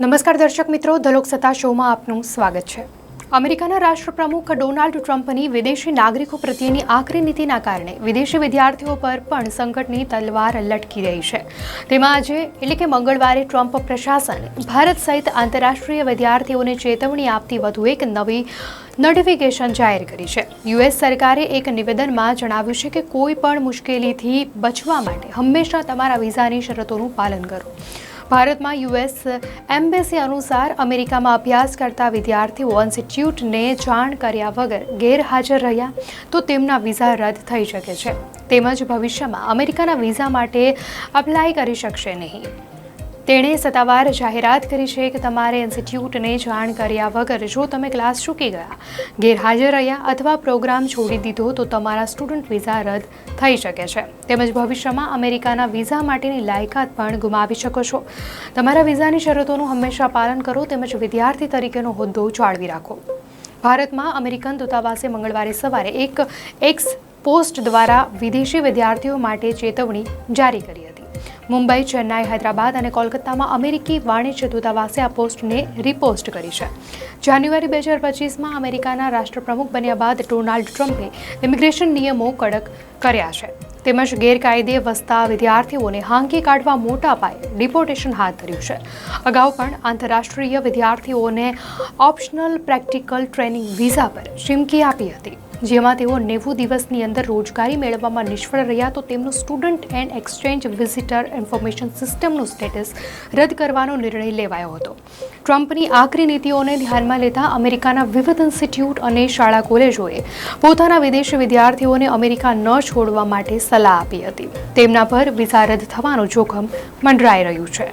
નમસ્કાર દર્શક મિત્રો, ધ લોકસત્તા શોમાં આપનું સ્વાગત છે। અમેરિકાના રાષ્ટ્રપ્રમુખ ડોનાલ્ડ ટ્રમ્પની વિદેશી નાગરિકો પ્રત્યેની આકરી નીતિના કારણે વિદેશી વિદ્યાર્થીઓ પર પણ સંકટની તલવાર લટકી રહી છે। તેમાં આજે એટલે કે મંગળવારે ટ્રમ્પ પ્રશાસને ભારત સહિત આંતરરાષ્ટ્રીય વિદ્યાર્થીઓને ચેતવણી આપતી વધુ એક નવી નોટિફિકેશન જાહેર કરી છે। યુએસ સરકારે એક નિવેદનમાં જણાવ્યું છે કે કોઈ પણ મુશ્કેલીથી બચવા માટે હંમેશા તમારા વિઝાની શરતોનું પાલન કરો। ભારતમાં યુએસ એમ્બેસી અનુસાર અમેરિકામાં અભ્યાસ કરતા વિદ્યાર્થીઓ ઇન્સ્ટિટ્યૂટને જાણ કર્યા વગર ગેરહાજર રહ્યા તો તેમના વિઝા રદ થઈ શકે છે, તેમજ ભવિષ્યમાં અમેરિકાના વિઝા માટે અપ્લાય કરી શકશે નહીં। તેણે સત્તાવાર જાહેરાત કરી છે કે તમારે ઇન્સ્ટિટ્યૂટને જાણ કર્યા વગર જો તમે ક્લાસ ચૂકી ગયા, ગેરહાજર રહ્યા અથવા પ્રોગ્રામ છોડી દીધો તો તમારા સ્ટુડન્ટ વિઝા રદ થઈ શકે છે, તેમજ ભવિષ્યમાં અમેરિકાના વિઝા માટેની લાયકાત પણ ગુમાવી શકો છો। તમારા વિઝાની શરતોનું હંમેશા પાલન કરો તેમજ વિદ્યાર્થી તરીકેનો હોદ્દો જાળવી રાખો। ભારતમાં અમેરિકન દૂતાવાસે મંગળવારે સવારે એક એક્સ પોસ્ટ દ્વારા વિદેશી વિદ્યાર્થીઓ માટે ચેતવણી જારી કરી હતી। મુંબઈ, ચેન્નાઈ, હૈદરાબાદ અને કોલકાતામાં અમેરિકી વાણિજ્ય દૂતાવાસે આ પોસ્ટને રિપોસ્ટ કરી છે। જાન્યુઆરી 2025માં અમેરિકાના રાષ્ટ્રપ્રમુખ બન્યા બાદ ડોનાલ્ડ ટ્રમ્પે ઇમિગ્રેશન નિયમો કડક કર્યા છે, તેમજ ગેરકાયદે વસતા વિદ્યાર્થીઓને હાંકી કાઢવા મોટા પાયે ડિપોર્ટેશન હાથ ધર્યું છે। અગાઉ પણ આંતરરાષ્ટ્રીય વિદ્યાર્થીઓને ઓપ્શનલ પ્રેક્ટિકલ ટ્રેનિંગ વિઝા પર ચીમકી આપી હતી, જેમાં તેઓ 90 દિવસની અંદર રોજગારી મેળવવામાં નિષ્ફળ રહ્યા તો તેમનું student and exchange visitor information સિસ્ટમનું સ્ટેટસ રદ કરવાનો નિર્ણય લેવાયો હતો। ટ્રમ્પની આકરી નીતિઓને ધ્યાનમાં લેતા અમેરિકાના વિવિધ ઇન્સ્ટિટ્યૂટ અને શાળા કોલેજોએ પોતાના વિદેશી વિદ્યાર્થીઓને અમેરિકા ન છોડવા માટે સલાહ આપી હતી। તેમના પર વિઝા રદ થવાનું જોખમ મંડરાઈ રહ્યું છે।